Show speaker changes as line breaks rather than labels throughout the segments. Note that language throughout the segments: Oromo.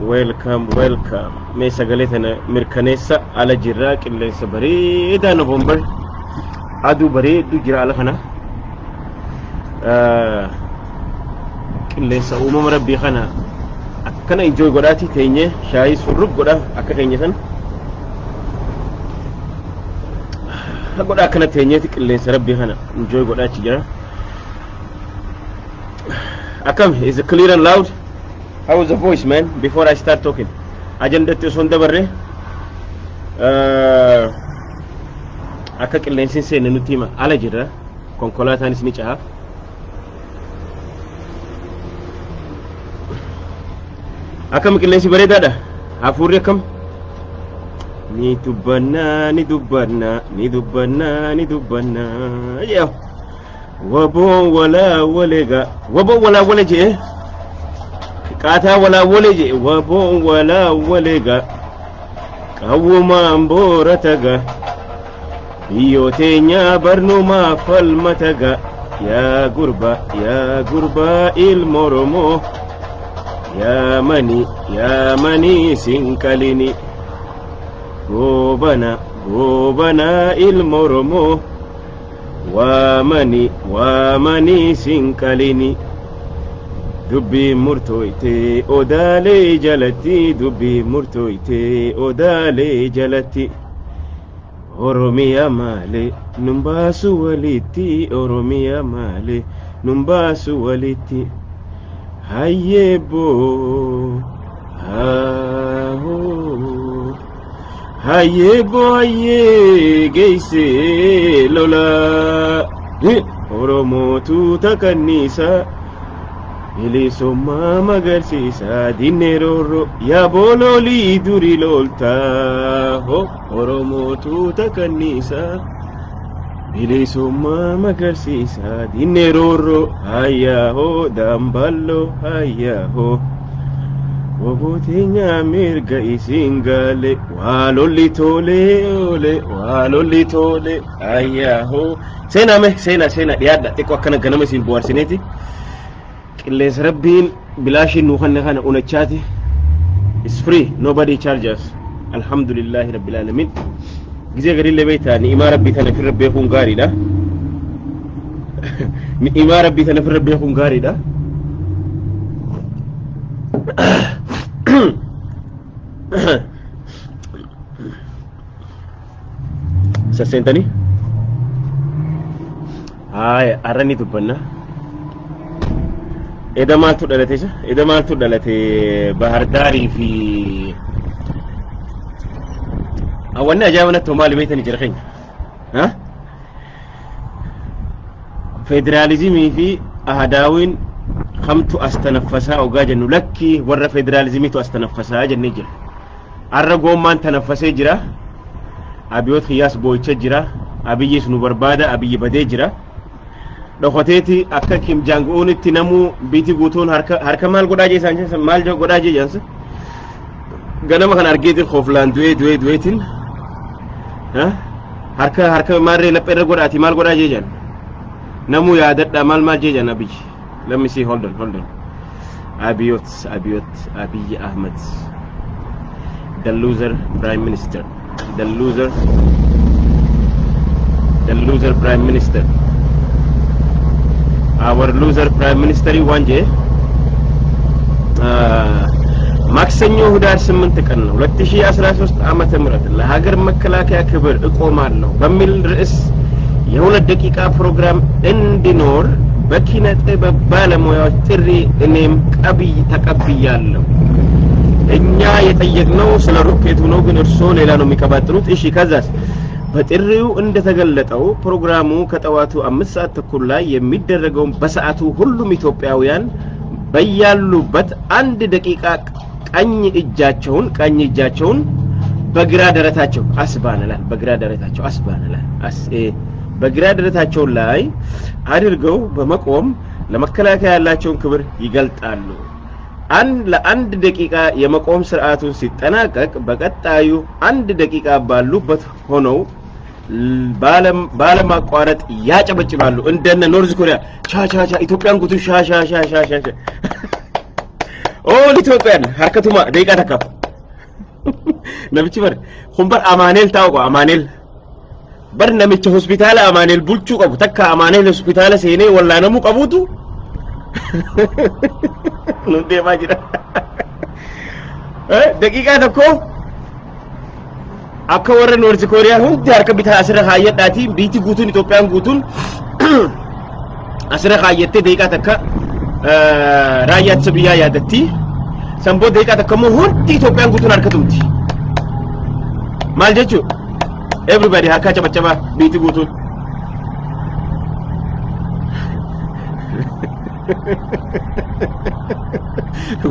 welcome me sagaletana mirkanesa ala jiraq illaysa barida November adu baridu jira ala kana illaysa umum rabbi khana akkana enjoy godati teenye shayi surub goda akka teenye san goda akkana teenye illaysa rabbi khana enjoy godati jira akam is it clear and loud? How is the voice, man? Before I start talking, agenda to sonda barre. Akka qilleensin seene nuti hima ala jirra konkolaataanis ni caha. Akkam qilleensi bareedaadha. Hafuurri akkam? Ni dubbanna. Yaa. Waboo wala wale jee. Kata wala waleje wabo wala walega kawuma mborataga yotenya barnuma falmataga ya gurba ilmoromo ya mani sinkalini gobana ilmoromo wa mani sinkalini dubbi murtoite odale jalati oromiya male numbasu waliti hayebo haye geise lola oromo tuta kanisa Ilisoma magarsisa dineroro ya bololi duri lolta ho oromo tuta kanisa Ilisoma magarsisa dineroro haya ho damballo haya ho wabotenya mirga isingale waloli tole haya ho sena diada teko akana ganama sin buarsineti Illes Rabbin bilashin nuhanna kana unachati is free nobody charges alhamdulillah rabbil alamin gize gari lebeita ni ima rabbi tana fi rabbi kun gari da ni ima rabbi tana fi rabbi kun gari da sasentani ay arani tubanna إذا ما تدلت بحر داري في أولنا جاونا تومال بيتني جرخين ها فيدراليزمي في أهداوين خمت أستنفسها وقاجن لكي ورا فيدراليزمي تو أستنفسها جنجر الرقوم ما تنفسي جرا أبيوت خياس بويتش جرا أبي يسنو بربادة أبي بدي جرا Dokoteti akka Kim Jong Un itti namu biti guutuun harka maal godhaa jee isaan maal godhaa jee jansa ganama kan argeetiin khoflaan du'eetiin harka maarree lapheerra godhaati maal godhaa jee jan namu yaadadha maal jee jan abiyyi let me see hold on Abiy Ahmed the loser prime minister our loser prime minister wanje ማክሰኞ ህዳር 8 ቀን ነው 2013 ዓመተ ምህረት ለሀገር መከላከያ ክብር እቆማለሁ በሚል ርዕስ የሁለት ደቂቃ ፕሮግራም እንዲኖር በኪነ ጥበብ ባለሙያዎች ጥሪ እኔም ተቀብያለሁ እኛ የጠየቅነው ስለ ሮኬቱ ነው ግን እርሶ ሌላ ነው የሚቀባጥሩት እሺ ከዛስ በጥሪው እንደተገለጠው ፕሮግራሙ ከጠዋቱ 5 ሰዓት ተኩል ላይ የሚደረገው በሰዓቱ ሁሉም ኢትዮጵያውያን በያሉበት 1 ደቂቃ ቀኝ እጃቸውን በግራ ደረታቸው አስባናላል በግራ ደረታቸው ላይ አድርገው በመቆም ለመከላከያ ያላቸውን ክብር ይገልጣሉ። ለአንድ ደቂቃ የመቆም ስርዓቱን ሲጠናቀቅ በቀጣዩ 1 ደቂቃ ባሉበት ሆነው ባለማቋረጥ ያጨበጭባሉ። እንደነ ኖርዝ ኮሪያ ቻቻቻ ኢትዮጵያን ጉቱ ሻሻሻ ኦል ኢትዮጵያን ሐርከቱማ ደቂቃ ተካፍ ነብቺ በር ሁንበር አማኔል ታውቆ አማኔል በር ነምቺ ሆስፒታል አማኔል ቡልቹ ቀቡ ተካ አማኔል ሆስፒታል ሲኔ ወላነሙ ቀቡቱ ኑንዴ ማጅራ ደቂቃ ተኮ akka warra North Korea hundi harka bitaa asirra kaayyadhaati biiti guutuun Itoophiyaan guutuun asirra kaayyattee deeqaa takka raayyaa biyyaa yaadatti sanboo deeqaa takka immoo hundi Itoophiyaan guutuun harka tumti maal jechuu everybody harka cabacabaa biiti guutuun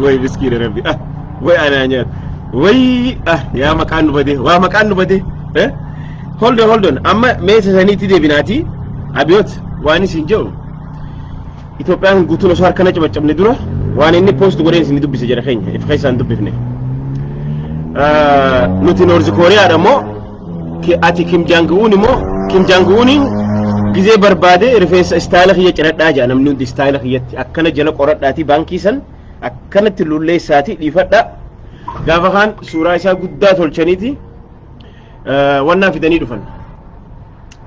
way miskiina rabbi way anaanyaan way ya makan bade hold on amma mesa saniti de binati abiyot wani sinjo Ethiopian gutuno so harkana cabacabne dura wani ni post gore sin dubbi se jara khenya if khaysan dubbifne nuti North Korea damo ki ati Kim Jong Un gize barbade refes style khiya ciradda ja namnu di style khiyati akkana jala qoradati banki san akkana tilulle sati difadda gaafa kan suuraa isaa guddaa tolchaniiti wanna fidanii dhufan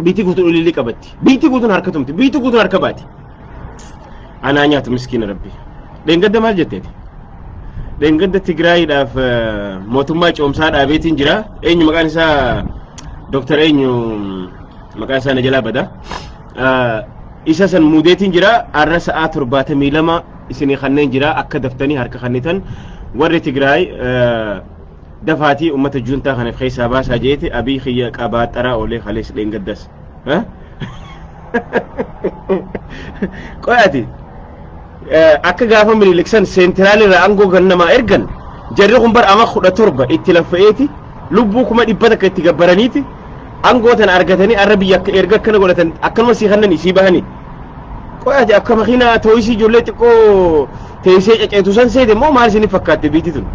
biiti guutuun ulilli qabatti biiti guutuun harka tumti biiti guutuun harka baati ana nyaatu miskiina rabbi deengadda maal jetteeti deengadda Tigraayiidhaaf mootummaa coomsaa dhaabeetiin jira eenyu maqaan isaa Dr. eenyu maqaan isaa Najalaa Bada isa san muudeetiin jira arra sa'a 72 isinii kanneen jira akka daftanii harka kannitan warri Tigraay dafati ummata junta kana khaysa baasa jeeti abi khiya qabaatara ole khalis deengaddas qoyati akka gaafa mililiksan central ra ango gannama ergan jarri khumbar ama khuda turba ittilafeeti lubbu kuma dibbata ka tigabaraniti ango tan argatani arabiya erga kana golatan akkan wasi khanani sibahani qoyati akka makhina toyisi jolleti ko teessee ceceetu san seede moo maal isin fakkaate biiti tun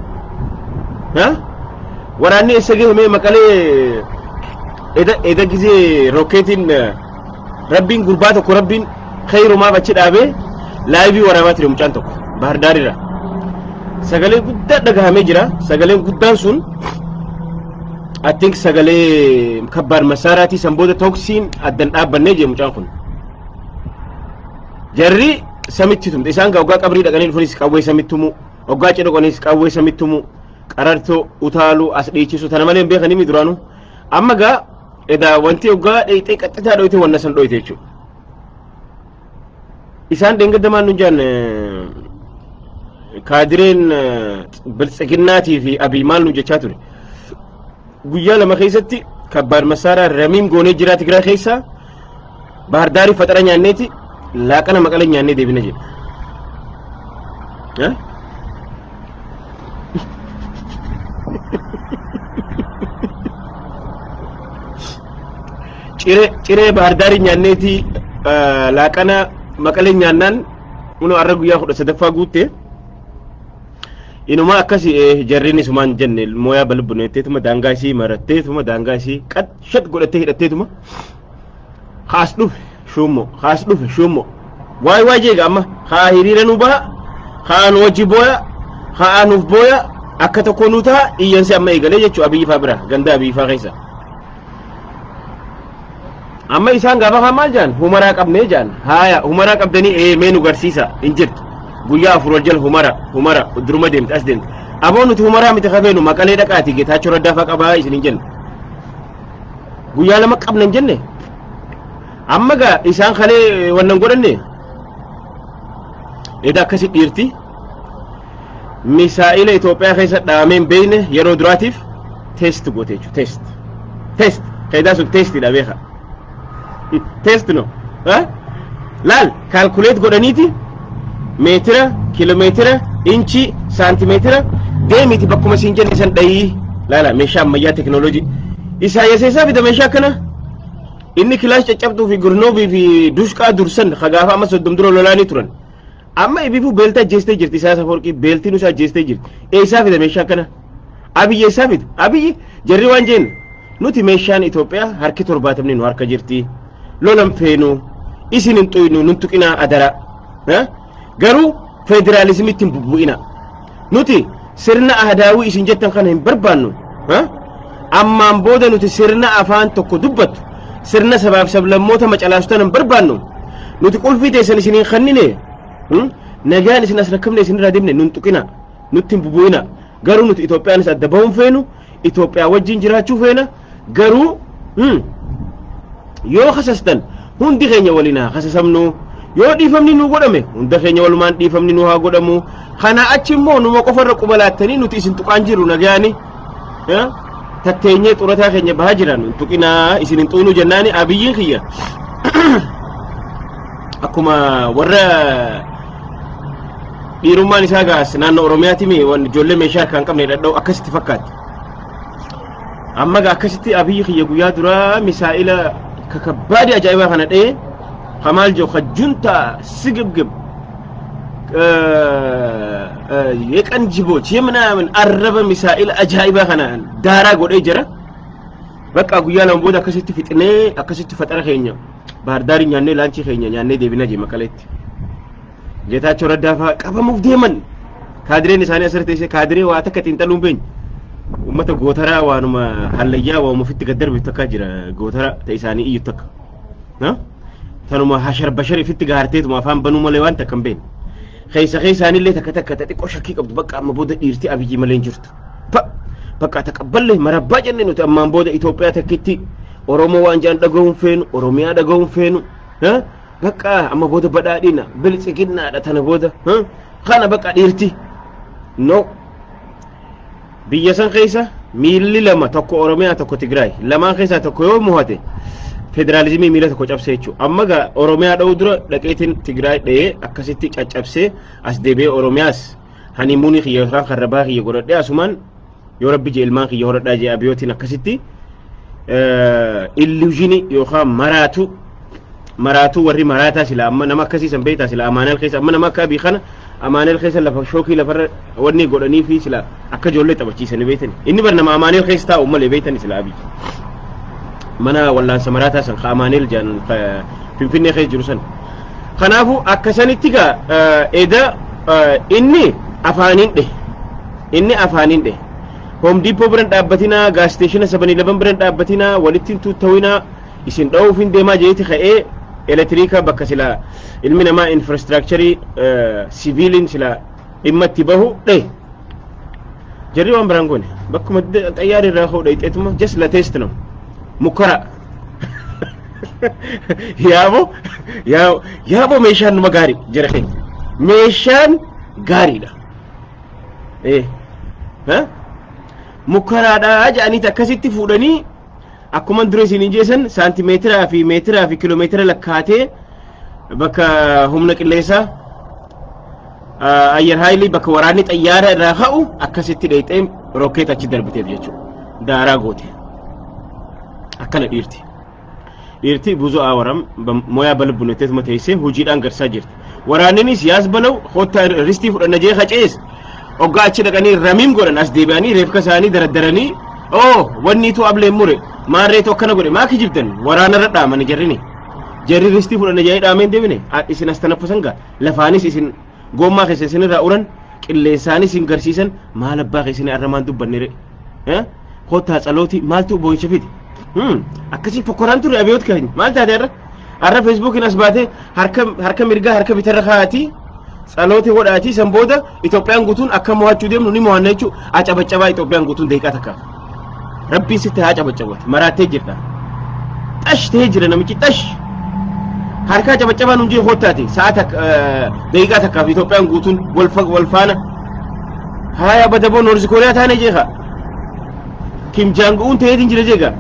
waraanni essagee himee maqalee eda gizee rookeetiin rabbiin gurbaa tokko rabbiin khayrumaa bachi dhaabee laayivii waraabaa ture mucaan tokko Bahar Daarirra sagalee guddaa dhagahamee jira sagaleen guddaan sun I think sagalee kabbaar masaaraatii san booda toksiin addan dhaabbannee jee mucaan kun jarri samitti tumte isaan gawgaa qabrii dhaqanii dhufanis qawwee samittumu waggaa cidhoqonis qawwee samittumu qarartoo utaalu as dhiichisu tana malee beekanii mi duraanu amma gaa eda wanti waggaa dheeyxee qaxxitaa dhoyte wanna san dhoyte jechuudha isaan deengaddamaan nu jaan kaadireen biltsiginnaatii fi abii maal nu jechaa ture guyyaa lama keessatti kabbaar masaaraa ramiim goonee jiraa Tigraay keessa Bahar Daarii faxara nyaanneeti laaqana maqalee nyaannee deebina jedha ciree Bahar Daarii nyaanneeti laaqana maqalee nyaannaan uno arra guyyaa 13ffaa guutte inuma akkasi jarriin isumaan jenne mooyaa balbuneetteetuma daangaa isii maratteetuma daangaa isii qatshat godhattee hidhatteetuma haas dhufe shummo waay jeega amma haa hiriira nu baha haa nu wajji booya haa nuuf booya akka tokko nu ta'a iyyansi amma eegalee jechuu Abiyyifaa bira ganda Abiyyifaa keessa amma isaan gaafa maal jaan humaraa qabnee jaan haaya humaraa qabdanii mee nu garsiisa injirtu guyyaa afur wajjal humara duruma deemte as deemte aboo nuti humaraa miti kafeenu maqalee dhaqaati Geetaachoo Raddaa qabaa isin jenne guyyaa lama qabnan jenne amma gaa isaan kalee wannan godhanne eda akkasi dhiirti misaa'ila Itoophiyaa keessa dhaameen beeyne yeroo duraatiif test goote jechuudha test كيدا سو تيست دا بيخا تيست نو ها لال كالكوليت غودانيتي متر كيلومتر انشي سنتيمتر ديميتي بكم سينجن سن داي لا مشا ميا تكنولوجي إسا بدا مشا كنا إني كلاش تشابتو في غرنوبي في دوشكا درسن خغافا ما سودم درو لولاني ترن أما يبيفو بيلتا جيستي جرتي ساسا فوركي بيلتي نوسا جيستي جرت إيسا بدا مشا كنا أبي يسا بدا أبي جري وانجين نوتي مشان إثيوبيا هركي ترباتمني نو هركا جرتي لولم فينو إسين انتوينو ننتقنا أدرا ها غرو فيدراليزم تنبوئنا نوتي سرنا أهداوي إسين جتن خانهم بربانو ها أما مبودا نوتي سرنا أفان تكو دبت سرنا سباب لموتا مجالاشتان بربانو نوتي قول في تيسان سنين خنيني نجان سن أسركمنا سن رادمنا ننتقنا نوتي ببوئنا غرو نوتي إثيوبيا نسا دباهم فينو إثيوبيا وجين جراچو فينا غرو yoo khasastan hundi keenya walina khasasamnu yoo dhiifamni nu godhame hunda keenya walumaan dhiifamni nu haa godhamu kana achi immoo numa qofarra qubalaatanii nuti isin tuqaan jiru nagaani tatteenyee xurataa keenya bahaa jiran tuqinaa isin hin xuinu jennaani abiyyiin kiyya akkuma warra dhiirummaan isaa gaas naannoo oromiyaati mi wan ijoollee meeshaa kan qabne dhadha'u akkasitti fakkaatti amma ga akkasitti abiyyi kiyya guyyaa duraa misaa'ila ككبادي أجايبها خنا إيه خمال جو خجنتا سجبجب يكن جبوت يمنا من أربع مسائل أجايبها خنا دارا قول إيه جرا بق أقويا لهم بودا كسيت فتنة أكسيت فترة خينيا بارداري نياني لانشي خينيا نياني ديبنا جي مكالت جتا شورا دافا كابا مفديمن كادري نساني أسرت إيش كادري واتكت إنتلون بين ummata gootaraa waanuma hallayyaa waa mufitti gaddar bitaka jira gootara ta'isaanii iyyu takka tanuma hashar bashar ifitti gaarteetuma afaan banuu malee waan takkan been keessaanii illee takka takka xiqqoo shakkii qabdu bakka amma booda dhiirti abiyyi malee hin jirtu bakka taqabballe marabbaa jenne nuti ammaan booda Itoophiyaa takkitti Oromoo waan jaan dhaga'uun feenu Oromiyaa dhaga'uun feenu bakka amma booda badhaadhina biltsiginnaadha tana booda kana bakka dhiirti no biyya san keessa miilli lama tokko Oromiyaa tokko Tigraay lamaan keessa tokko yoo muhate federaalizimii miila tokko cabsee jechuudha amma ga Oromiyaa dha'uu dura dhaqeetiin Tigraay dha'ee akkasitti caccabsee as deebi'ee Oromiyaas hanimuunii kiyya yookaan karrabaa kiyya godhadhee asumaan yoo rabbi jee ilmaan kiyya horadhaa jee abiyootiin akkasitti illuuzinii yookaan maraatu warri maraataa sila amma nama akkasiisan beektaa sila amaanal keessa amma nama akka abii kana amaanel keessa lafa shookii lafarra wanni godhanii fi sila akka ijoollee taphachiisanii beektan inni bar nama amaanel keessa taa'u malee beektan sila abii mana wallaansa maraataa san ka amaanel jaan finfinnee keessa jiru san kanaafu akkasanitti gaa eda inni afaaniin dhe Home Depot biran dhaabbatinaa gas station 7-11 biran dhaabbatinaa walittiin tuuttawinaa isin dha'uuf hin deemaa jeeti ka'ee elektriika bakka sila ilmi namaa infrastructure civilian sila dhimma itti bahu dhe jarri waan biraan goone bakkuma xayyaara irraa ka'u dhayxeetuma just la test no mukara yaabo meeshaan numa gaarii jira keenya meeshaan gaariidha mukaraadha jedhaniiti akkasitti fuudhanii akkuma dura isin jeesan saantimeetiraa fi meetiraa fi kiiloomeetira lakkaatee bakka humna qilleensaa ayyar haayilii bakka waraanni xayyaara irraa ka'u akkasitti dhayxee rokkeet achi darbiteef jechuudha daaraa goote akkana dhiirti buzoo awaram moyaa balbunetee mateessee hojiidhaan garsaa jirti waraanninis yaas balau hotta ristii fudhanna jee qacees oggaa achi dhaqanii ramiim godhan as deebi'anii reefka isaanii daraddaranii wanniitu ablee mure maarreetu akkana godhe maa kijibdan waraanarra dhaamani jarri ristii fudhanna jee dhaameen deebine isin as tanaffasan gaa lafaanis isin goommaa keessa isinirraa uran qilleensaanis isin garsiisan maal abbaa keessanii arramaan dubbannire hottaa tsalooti maaltu boo'icha fidi akkasii fokkoraan ture abiyoot keenya maal taate arra feesbuukiin as baate harka mirgaa harka bitarra kaa'atii tsalooti godhaatii san booda Itoophiyaan guutuun akka mo'achuu deemnu ni mo'anna jechuu acabaccabaa Itoophiyaan guutuun deeqaa takkaaf rabbiin sitti haa cabaccabate maraattee jirta xash ta'ee jira namichi xash harka acabaccabaa nuun jee hottaati sa'aata deeqaa takkaaf Itoophiyaan guutuun wal faana haaya badaboo Noorzi Kooriyaa taane jeeqa Kim Jong Un ta'eetiin jira jeeqa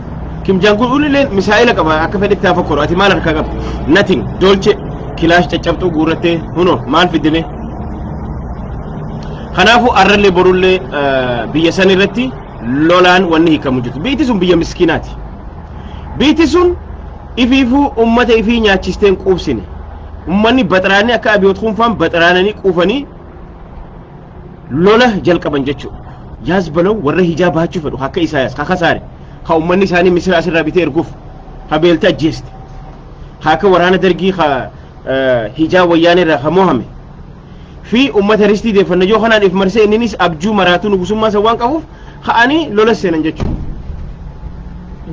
Kim Jong-un ulilleen misaa'ila qaba akka fedhetti haa fakkaatu ati maal harkaa qabda nothing dolche kilaash caccabtuu guurrattee huno maal fidime kanaafu arrallee borullee biyya san irratti lolaan wanni hiikamu jirtu biiti sun biyya miskiinaati biiti sun ifiifuu ummata ifii nyaachisteen quubsine ummanni baxaraanii akka abiyoot kunfaan baxaraananii quufanii lola jalqaban jechuudha yaas balaw warra hijaa baachuu fedhu akka Isaayyaas akka saare ha ummanni isaanii misira asirraa bitee erguuf ha beelta ajjeeste haka waraana dargii ha hijaa wayyaanee irraa ha mo'ame fi ummata ristii deeffanna yoo kanaan if marsee inninis abjuu maraatuu nugusummaa san waan qabuuf ha'anii lola seenan jechuudha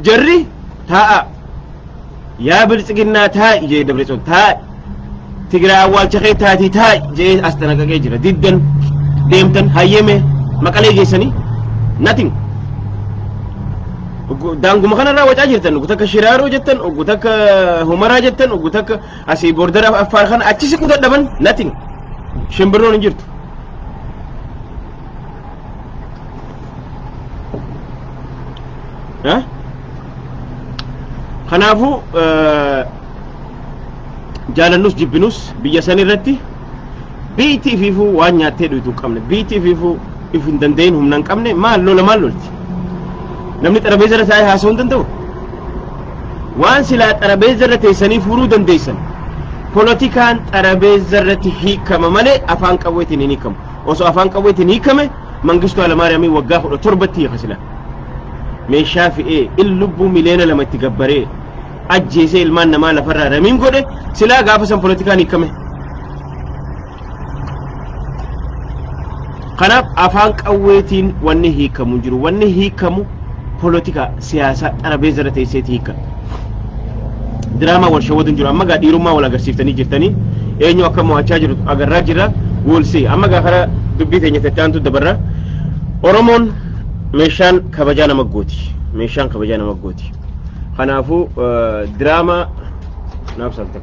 jarri taa'a yaa biltsiginnaa taa'i jee Dabretsoon taa'i Tigiraa awwaalcha kee taatii taa'i jee as tanaqaqee jira diddan deemtan hayyeme maqalee geessanii nothing daanguma kanarraa wacaa jirtan ugu takka shiraaroo jettan ugu takka humaraa jettan ugu takka asii boordara affaar kana achi siquu dadhaban nothing shimbirroon hin jirtu kanaafu jaalannus jibbinus biyya san irratti biitii ifiifuu waan nyaattee dhuytuu qabne biitii ifiifuu if hin danda'in humna hin qabne maal lola maal lolti namni xarabeeza irra taa'ee haasa'uu hin danda'u waan silaa xarabeeza irra teessanii furuu dandeessan polotikaan xarabeeza irratti hiikama malee afaan qawweetiin hin hiikamu osoo afaan qawweetiin hiikame Mangistuu Hayilamaariyaamii waggaa 17 hiika silaa meeshaa fi'ee lubbuu miliyoona 2 itti gabbaree ajjeesee ilmaan namaa lafarraa ramiin godhe silaa gaafa san polotikaan hiikame kanaaf afaan qawweetiin wanni hiikamu jiru wanni hiikamu polotika siyaasa xarabeeza irra teesseeti hiika diraamaa wal shawwaduun jiru amma gaa dhiirummaa wal agarsiiftanii jirtanii eenyu akka mo'achaa jiru agarraa jirra woolsii amma gaa kara dubbii teenya tattaantu dabarra Oromoon meeshaan kabajaa nama gooti meeshaan kabajaa nama gooti kanaafu diraamaa naaf salta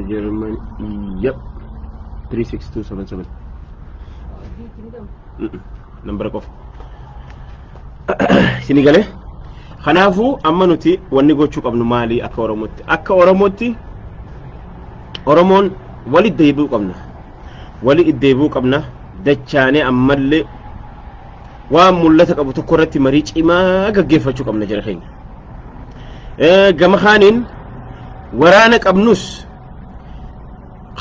German yep 36277 number qof sinigale kanaafu amma nuti wanni gochuu qabnu maali akka Oromootti Oromoon wali deebuu qabna dachaanee ammallee waan mul'ata qabu tokko irratti marii cimaa gaggeeffachuu qabna jira keenya gama kaaniin waraana qabnus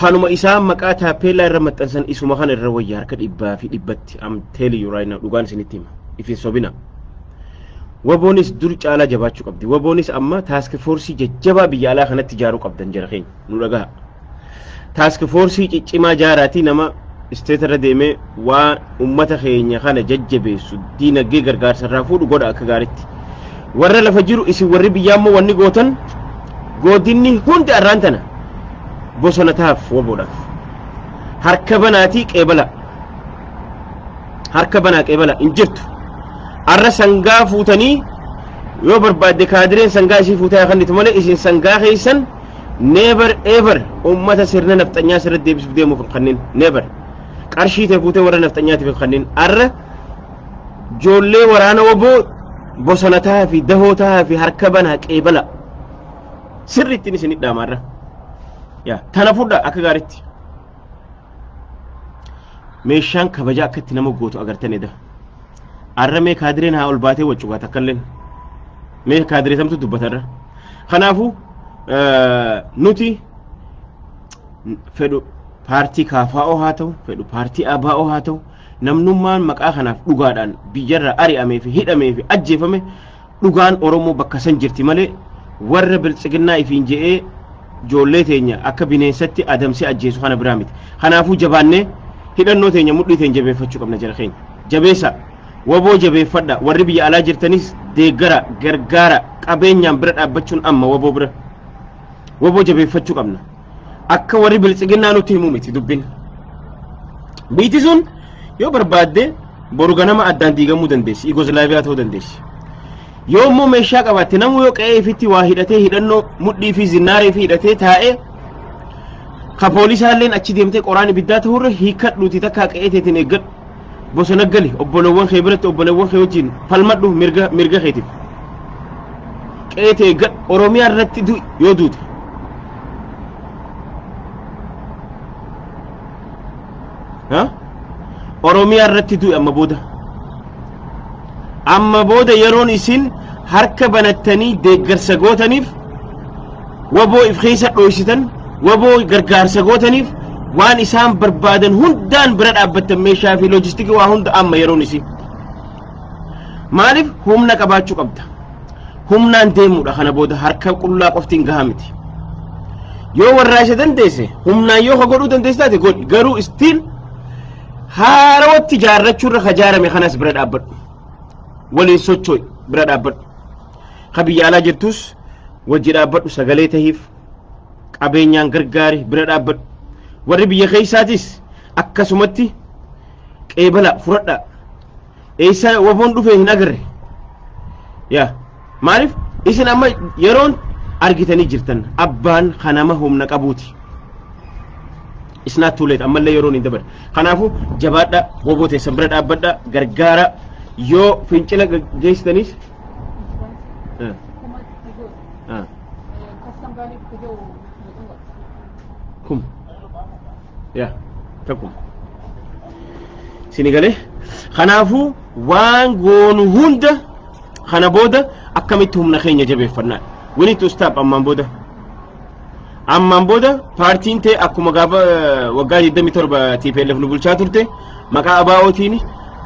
kanuma isaa maqaa taappellaa irra maxxansan isuma kana irra wayyaa harka 100% am telling you right now dhugaan isinitti hima ifin sobina waboonis dur caalaa jabaachuu qabdi waboonis amma task force jajjabaa biyya alaa kanatti ijaaruu qabdan jira keenya nu dhagaha task force ciccimaa jaaraati nama state irra deemee waa ummata keenya kana jajjabeessu diinagdee gargaarsa irraa fuudhu godha akka gaaritti warra lafa jiru isin warri biyyaammoo wanni gootan godinni hundi arraantana bosonataaf waboodhaaf harka banaatii qeebala hin jirtu arra sangaa fuutanii yoo barbaadde kaadireen sangaa isii fuutaa kannitu malee isin sangaa keessan never ever ummata sirna nafxanyaa sirra deebisuuf deemuuf kannin never qarshii ta'e fuutee warra nafxanyaatiif kannin arra joollee waraana waboo bosonataa fi dahootaa fi harka banaa qeebala sirriittiin isin hidhaamarra yaa tana fudha akka gaaritti meeshaan kabajaa akkatti nama gootu agartanidha arra mee kaadireen haa ol baatee waccugaa takkalleen mee kaadiree tamtu dubbatarra kanaafu nuti fedhu paartii kaafaa'oo haa ta'u fedhu paartii abaa'oo haa ta'u namnummaan maqaa kanaaf dhugaadhaan biyyarra ari'amee fi hidhamee fi ajjeefame dhugaan Oromoo bakka san jirti malee warra biltsiginnaa ifiin je'ee joollee teenya akka bineensatti adamsee ajjeesu kana biraa miti kanaafuu jabaannee hidhannoo teenya mudhii teenya jabeeffachuu qabna jira keenya jabeessa waboo jabeeffadha warri biyya alaa jirtanis deeggara gargaara qabeenyaan bira dhaabbachuun amma waboo bira waboo jabeeffachuu qabna akka warri biltsiginnaa nutti himuu miti dubbin biiti sun yoo barbaadde boru ganama addaan diigamuu dandeessi Yugoslaaviyaa ta'uu dandeessi yoo immoo meeshaa qabaatte namu yoo qe'ee ifitti waa hidhatee hidhannoo mudhii fi zinnaaree fi hidhatee taa'ee ka poolisaalleen achi deemtee qoraan ibiddaa ta'urra hiikkadhuuti takkaa qe'ee teetiin eeggadhu bosona gali obbolowwan kee biratti obbolowwan kee wajjin falmadhu mirga keetiif qeetee gad oromiyaa irratti yoo duute oromiyaa irratti du'e amma booda yeroon isin harka banattanii deeggarsa gootaniif waboo if keessa dhoysitan waboo gargaarsa gootaniif waan isaan barbaadan hundaan bira dhaabbattan meeshaa fi loojistikii waa hunda amma yeroon isin maaliif humna qabaachuu qabda humnaan deemuudha kana booda harka qullaa qoftiin gahaa miti yoo warraa isa dandeesse humnaan yoo godhuu dandeesse taate godhi garuu istiin haarawatti jaarrachuurra kajaarame kanas bira dhaabbadhu waliin socho'i bira dhaabbadhu ka biyya alaa jirtus wajji dhaabbadhu sagalee tahiif qabeenyaan gargaari bira dhaabbadhu warri biyya keessaatis akkasumatti qeebala fudhadha eessa waboon dhufee hin agarre yaa maaliif isin amma yeroon argitanii jirtan abbaan kanama humna qabuuti it's not too late ammallee yeroon hin dabarre kanaafu jabaadha woboo teessan bira dhaabbadha gargaara yoo fincila geessitanis kum yaa takum sinigale kanaafu waan goonu hunda kana booda akkamitti humna keenya jabeeffannaa we need to stop ammaan booda paartiin ta'e akkuma gaafa waggaa 27 TPLF nu bulchaa turte maqaa abaa'ootiin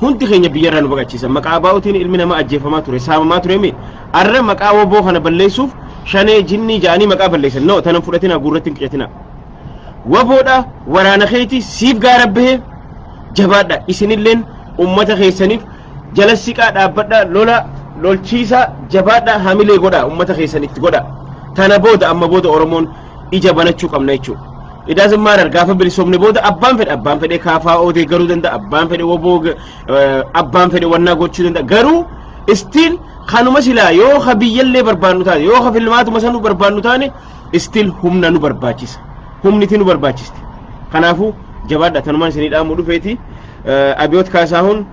hundi keenya biyyarraa nu baqachiisan maqaa abaa'ootiin ilmi namaa ajjeefamaa ture saamamaa ture mi arra maqaa woboo kana balleessuuf shanee jinnii ja'anii maqaa balleessan no tanan fudhatina guurratti hin qiyatina woboodha waraana keeti siif gaarabbee jabaadha isinilleen ummata keessaniif jala siqaa dhaabbadha lolchiisa jabaadha hamilee godha ummata keessanitti godha tana booda amma booda oromoon ija banachuu qabna jechuudha it doesn't matter gaafa bilisoomne booda abbaan fedhe kaafaa oodee garuu danda'a abbaan fedhe woboo abbaan fedhe wannaa gochuu danda'a garuu still kanuma silaa yoo ha biyyallee barbaannu taane yoo ha filmaatuma sanuu barbaannu taane still humna nu barbaachisa humniti nu barbaachisti kanaafu jabaadha tanumaan isinii dhaamu dhufeeti abiyoot kaasaahun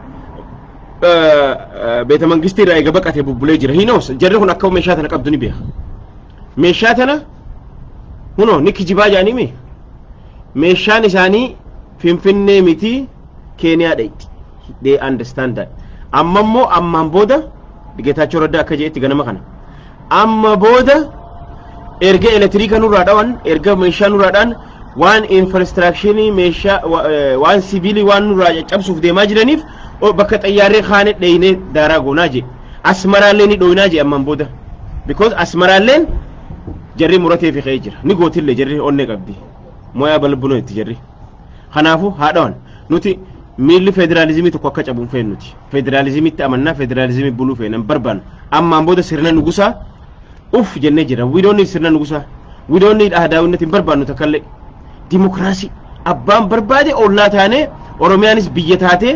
beeta mangistii irraa eega baqatee bubbulee jira hiinoos jarri kun akka meeshaa tana qabdu ni beeka meeshaa tana huno ni kijibaa jaanii mi meeshaan isaanii finfinnee miti keeniyaa dhayti they understand that amma ammaan booda Geetaachoo Raddaa akka jeetti ganama kana amma booda erga elektriika nurraa dhawan erga meeshaa nurraa dhaan waan infrastructure meeshaa waan sibiilii waan nurraa caccabsuuf deemaa jiraniif bakka xayyaaree kaane dheyne daaraa goonaa je asmaraallee ni dhoynaa je ammaan booda because asmaraalleen jarri muratee fi ka'ee jira ni gootillee jarri onnee qabdi moyaa balbunoo itti jarri kanaafu haadhawan nuti miilli federaalizimii tokko akka cabuun fe'en nuti federaalizimitti amannaa federaalizimii buluu fe'en barbaannu ammaan booda sirna nugusaa uf jennee jira we don't need sirna nugusaa we don't need ahdaawinnet hin barbaannu takkallee dimokiraasii abbaan barbaade ollaa taanee oromiyaanis biyya taatee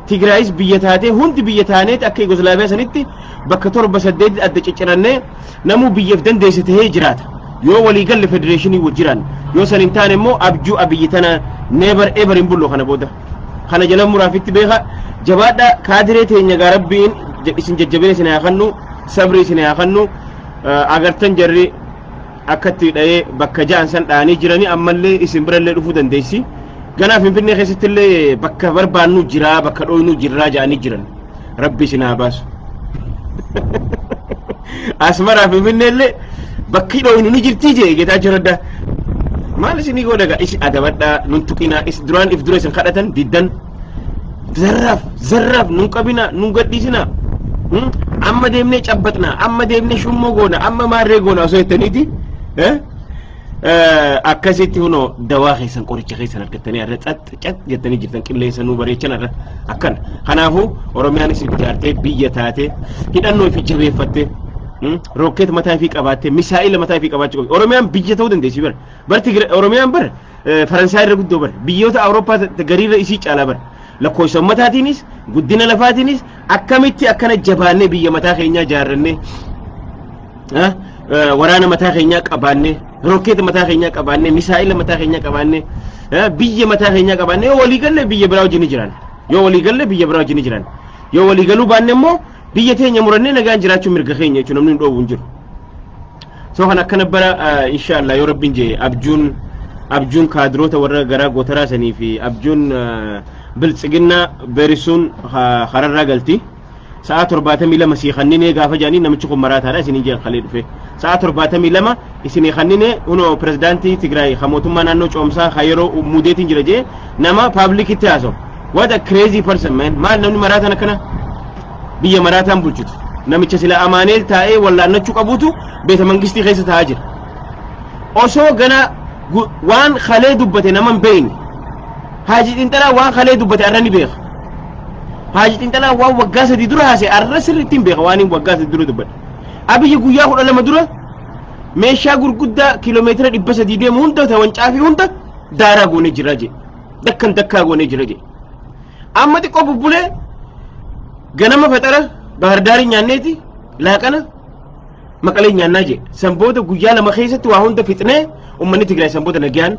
tigraayis biyya taatee hundi biyya taaneeti akka Yugoslaaviyaa sanitti bakka 7-8 adda ciccirannee namuu biyyaaf dandeesse tahee jiraata yoo walii galle federeeshinii wajjiraan yoo san hin taane immoo abjuu abiyyi tana never ever hin bullo kana booda kana jala muraafitti beeka jabaadha kaadiree teenya gaa rabbiin isin jajjabee isin haa kennu sabri isin haa kennu agartan jarri akkatti dha'ee bakka ja'an san dha'anii jiranii ammallee isin birallee dhufuu dandeessi ganaa finfinnee keessatti illee bakka barbaannu jira bakka dhoynu jirraa ja'anii jiran rabbi isin haa baasu asmaraa finfinnee illee bakki dhoynu ni jirtii jee Geetaachoo Raddaa maal isinii godhaga isi adabadha nun tuqina is duraan if dura isin kadhatan diddan zarraaf nun qabina nun gadhiisina amma deemnee cabbatna amma deemnee shummoo goona amma maarree goona osoo jettaniiti akkasitti huno dawaa keessan qoricha keessan argattanii irra cat jettanii jirtan qilleensa nuu bareechan irra akkana kanaafu oromiyaanis ijaartee biyya taatee hidhannoo fi jabeeffattee roket mataa fi qabaattee misaa'ila mataa fi qabaachuu qabdi oromiyaan biyya ta'uu dandeessi bara barti oromiyaan bara faransaay irra guddoo bara biyyoota awurooppaa gariirra isii caalaa bara lakkoofsa ummataatiinis guddina lafaatiinis akkamitti akkana jabaannee biyya mataa keenyaa jaarrannee waraana mataa keenyaa qabaannee roket mataa keenyaa qabaannee misaa'ila mataa keenyaa qabaannee biyya mataa keenyaa qabaannee walii galle biyya biraa wajjin jiran yoo walii galle biyya biraa wajjin jiran yoo walii galuu baanne immoo biyya teenya murannee nagaan jiraachuu mirga keenya jechuun namni dhoobu hin jiru soo kan akkana bara inshallah yoo rabbiin jee abjuun kaadroota warra garaa gootaraa sanii fi abjuun biltsiginna berisuun hararraa galti sa'a 72 sii khannine gaafa jaanii namichi kun maraataadha isin jeen khalee dhufe sa'a 72 isin khannine uno presidenti Tigray khamootummaa naannoo coomsaa khayro mudeetiin jira jee nama public itti haaso what a crazy person man maal namni maraataan akkana biyya maraataan bulchitu namicha sila amaaneel taa'ee wallaannachuu qabuutu beeta mangistii keessa taa'aa jira osoo gana waan khalee dubbate naman beeyne haaji xinxalaa waan khalee dubbate arrani beeka haaji xinxalaa waan waggaa sadii dura haase arra sirrittiin beeka waan waggaa sadii dura dubbate abiyyi guyyaa 12 dura meeshaa gurguddaa kiiloomeetira 300 deemu hunda tawan caafii hunda daaraa goonee jira jee dakkaa goonee jira jee amma xiqqoo bubbulee ganama faxara bahardaari nyaanneeti laaqana maqalee nyaannaa jee sanbooda guyyaa lama keessatti waa hunda fixnee ummanni Tigray sanbooda nagaan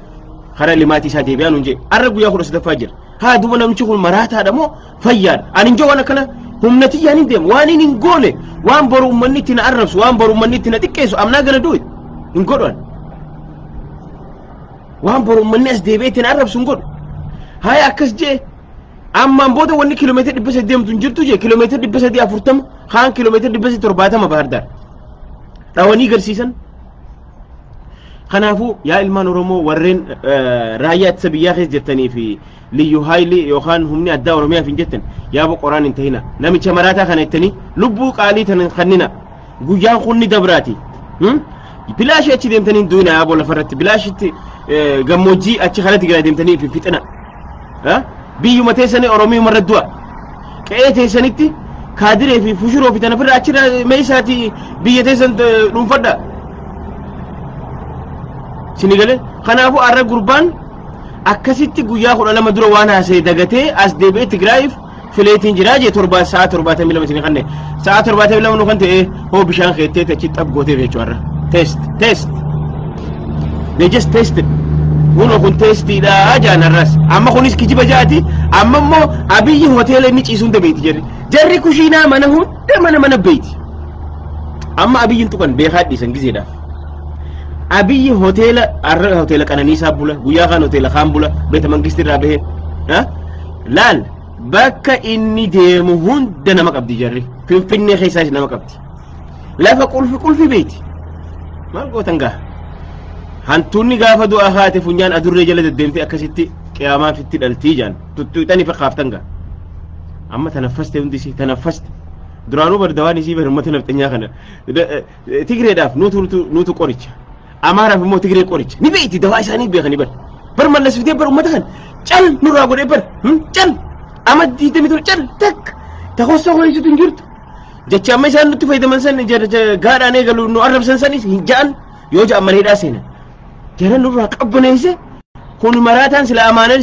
khara limaatii isaa deebi'aan hunjee arra guyyaa 13 jira haa duba namichi kun maraataadha moo fayyaadha ani injoo waan akkana humnati yaaniin deemu waan hin goone waan boru ummanni itti na arrabsu waan boru ummanni itti na xiqqeessu amnaa gana du'e hin godhan waan boru ummanni as deebi'ee itti na arrabsu hin godhu haa akkas jee ammaan booda wanni kiiloomeetira 300 deemtu hin jirtu jee kiiloomeetira 340 haan kiiloomeetira 370 bahardaar dhawanii garsiisan kanaafuu yaa ilmaan oromoo warreen raayyaa ittisa biyyaa keessa jirtanii fi liyyu haayilii yookaan humni addaa oromiyaaf hin jettan yaa boqoraan hin tahina namicha maraataa kana jettanii lubbuu qaalii tan kannina guyyaan kunni dabraati bilaashi achi deemtanii hin duuna yaa boolla farratti bilaashitti gammoojjii achi kana Tigray deemtanii fi fixina biyyuma teessanii oromiyuma irra du'a qe'ee teessanitti kaadiree fi fushuroo fi tanafirra achirra meeshaati biyya teessan dhuunfadha sinigale kanaafuu arra gurbaan akkasitti guyyaa 12 dura waan haasee dagatee as deebi'ee Tigraayiif fileetiin jiraa jee sa'a 72 isin kanne sa'a 72 nu kan ta'e hoo bishaan keettee achi xab gootee jechuu arra test they just tested uno kun testiidha jaanarras amma kunis kijiba jaati amma immoo abiyyi hoteela inni ciisuun dabeeti jarri kushiinaa mana hunda mana beeti amma abiyyin tuqan beekaa dhiisan gizeedhaaf abiyyi hoteela qananiisaa bula guyyaa kaan hoteela kaan bula beeta mangisti irraa bahe laal bakka inni deemu hunda nama qabdi jarri finfinnee keessaas nama qabdi lafa qulfi beeti maal gootan gaa hantuunni gaafa du'a haate funyaan adurree jala deddeemte akkasitti qiyaamaa fitti dhaltii jaan tuttuuxanii fakkaaftan gaa amma tanaffaste hundisi tanaffaste duraanuu bardawaan isii bar ummata nafxanyaa kana Tigreedhaaf nuutu qoricha Amaaraaf immoo Tigree qoricha ni beeti dawaa isaanii beekani bar mallas fitee bar ummata kana cal nurraa godhee cal ama diitami ture cal tak takossa hoyisitu hin jirtu jecha amma isaan nutti fayyadaman san gaadhaan eegalu nu arrabsan sanis hin ja'an yoo ja'an maneedhaa seenan جرى نور قبنا يسه كون مراتان سلا أمانة